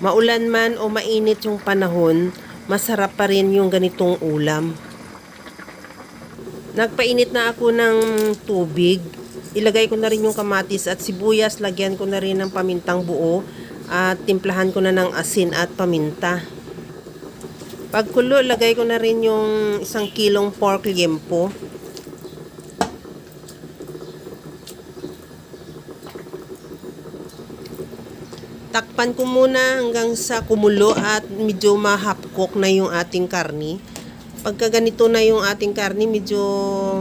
Maulan man o mainit yung panahon, masarap pa rin yung ganitong ulam. Nagpainit na ako ng tubig. Ilagay ko na rin yung kamatis at sibuyas. Lagyan ko na rin ng pamintang buo. At timplahan ko na ng asin at paminta. Pagkulo, lagay ko na rin yung 1 kilong pork liempo. Takpan ko muna hanggang sa kumulo at medyo mahapkok na yung ating karni. Pagka ganito na yung ating karni, medyo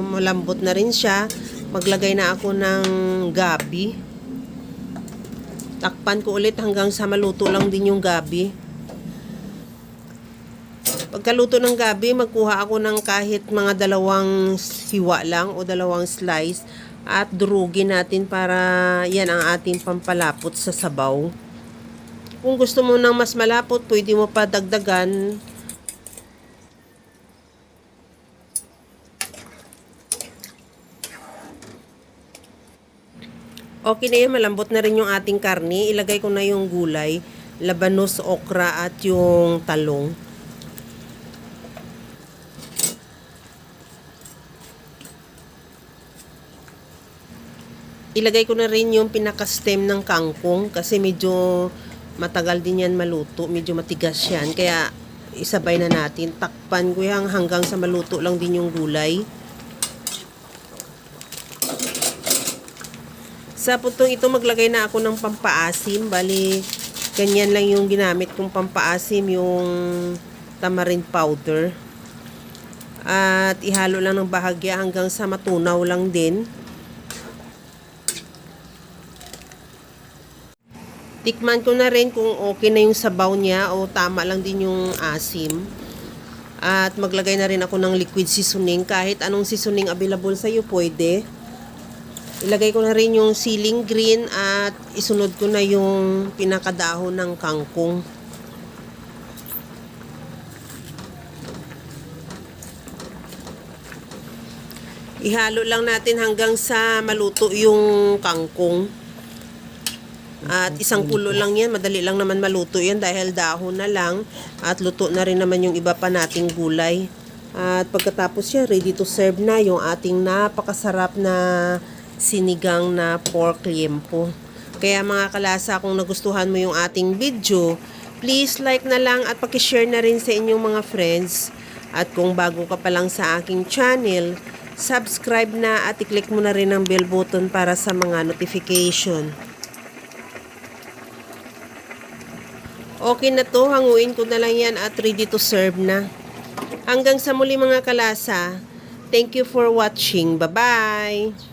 malambot na rin siya. Maglagay na ako ng gabi. Takpan ko ulit hanggang sa maluto lang din yung gabi. Pagkaluto ng gabi, magkuha ako ng kahit mga 2 hiwa lang o 2 slice at durugin natin para yan ang ating pampalapot sa sabaw. Kung gusto mo ng mas malapot, pwede mo pa dagdagan. Okay na yan, malambot na rin yung ating karni. Ilagay ko na yung gulay, labanos, okra at yung talong. Ilagay ko na rin yung pinaka-stem ng kangkong kasi medyo matagal din yan maluto. Medyo matigas yan. Kaya isabay na natin. Takpan ko yan hanggang sa maluto lang din yung gulay. Sa putong ito maglagay na ako ng pampaasim. Bali, ganyan lang yung ginamit kong pampaasim, yung tamarind powder. At ihalo lang ng bahagya hanggang sa matunaw lang din. Tikman ko na rin kung okay na yung sabaw niya o tama lang din yung asim. At maglagay na rin ako ng liquid seasoning. Kahit anong seasoning available sa iyo pwede. Ilagay ko na rin yung siling green at isunod ko na yung pinakadahon ng kangkong. Ihalo lang natin hanggang sa maluto yung kangkong. At isang kulo lang yan, madali lang naman maluto yan dahil dahon na lang at luto na rin naman yung iba pa nating gulay. At pagkatapos yan, ready to serve na yung ating napakasarap na sinigang na pork liempo. Kaya mga kalasa, kung nagustuhan mo yung ating video, please like na lang at pakishare na rin sa inyong mga friends. At kung bago ka pa lang sa aking channel, subscribe na at i-click mo na rin ang bell button para sa mga notification. Okay na to, hanguin ko na lang yan at ready to serve na. Hanggang sa muli mga kalasa, thank you for watching. Bye-bye!